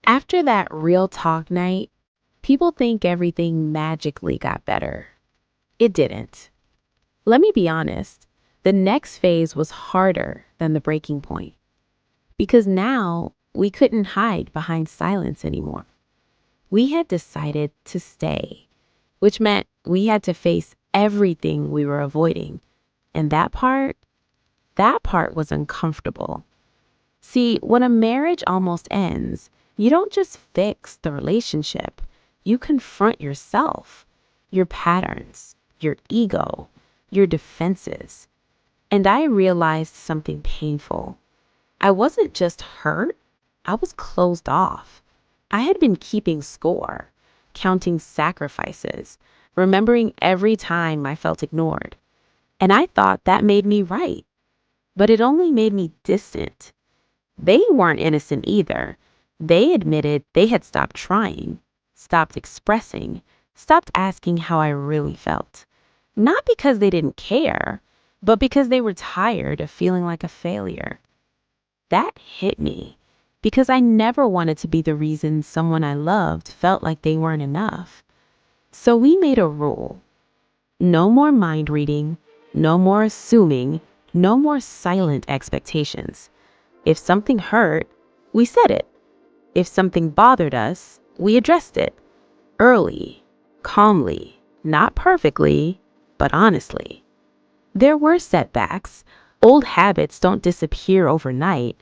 After that real talk night, people think everything magically got better. It didn't. Let me be honest, the next phase was harder than the breaking point because now we couldn't hide behind silence anymore. We had decided to stay, which meant we had to face everything we were avoiding. And that part was uncomfortable. See, when a marriage almost ends, you don't just fix the relationship, you confront yourself, your patterns, your ego, your defenses. And I realized something painful. I wasn't just hurt, I was closed off. I had been keeping score, counting sacrifices, remembering every time I felt ignored. And I thought that made me right, but it only made me distant. They weren't innocent either. They admitted they had stopped trying, stopped expressing, stopped asking how I really felt. Not because they didn't care, but because they were tired of feeling like a failure. That hit me because I never wanted to be the reason someone I loved felt like they weren't enough. So we made a rule. No more mind reading, no more assuming, no more silent expectations. If something hurt, we said it. If something bothered us, we addressed it. Early, calmly, not perfectly, but honestly. There were setbacks. Old habits don't disappear overnight.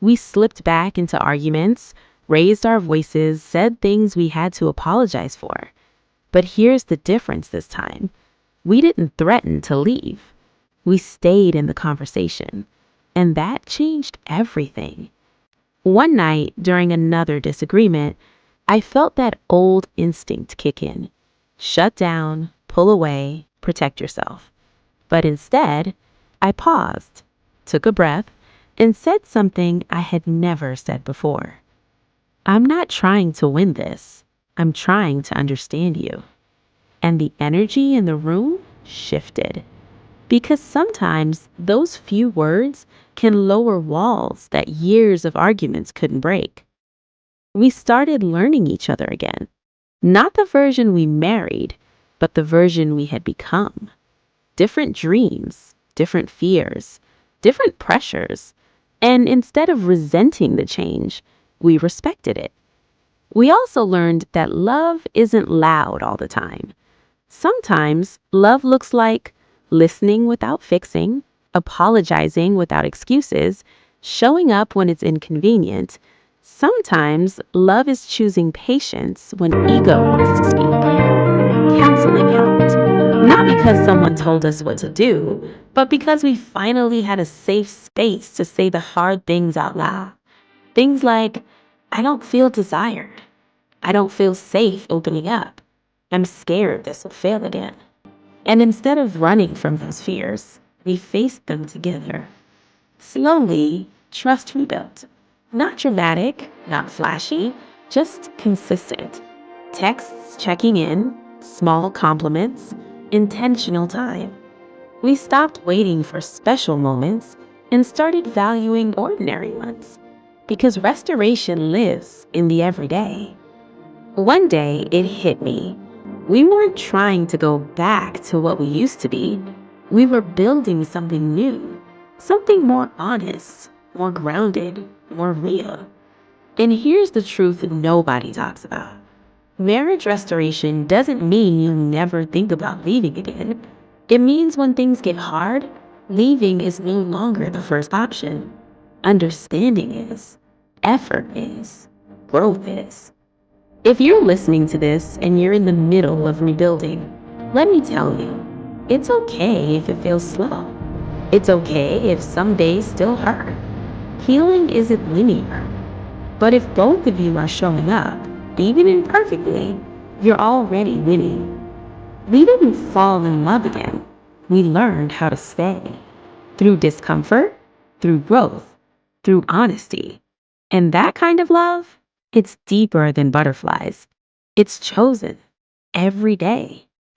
We slipped back into arguments, raised our voices, said things we had to apologize for. But here's the difference this time. We didn't threaten to leave. We stayed in the conversation. And that changed everything. One night, during another disagreement, I felt that old instinct kick in. Shut down, pull away, protect yourself. But instead, I paused, took a breath, and said something I had never said before. I'm not trying to win this. I'm trying to understand you. And the energy in the room shifted. Because sometimes those few words can lower walls that years of arguments couldn't break. We started learning each other again. Not the version we married, but the version we had become. Different dreams, different fears, different pressures. And instead of resenting the change, we respected it. We also learned that love isn't loud all the time. Sometimes love looks like listening without fixing, apologizing without excuses, showing up when it's inconvenient. Sometimes love is choosing patience when ego wants to speak. Counseling helped, not because someone told us what to do, but because we finally had a safe space to say the hard things out loud. Things like, I don't feel desired. I don't feel safe opening up. I'm scared this will fail again. And instead of running from those fears, we faced them together. Slowly, trust rebuilt. Not dramatic, not flashy, just consistent. Texts checking in, small compliments, intentional time. We stopped waiting for special moments and started valuing ordinary ones. Because restoration lives in the everyday. One day it hit me. We weren't trying to go back to what we used to be. We were building something new, something more honest, more grounded, more real. And here's the truth that nobody talks about. Marriage restoration doesn't mean you never think about leaving again. It means when things get hard, leaving is no longer the first option. Understanding is, effort is, growth is. If you're listening to this and you're in the middle of rebuilding, let me tell you, it's okay if it feels slow. It's okay if some days still hurt. Healing isn't linear. But if both of you are showing up, even imperfectly, you're already winning. We didn't fall in love again. We learned how to stay. Through discomfort, through growth, through honesty. And that kind of love, it's deeper than butterflies. It's chosen every day.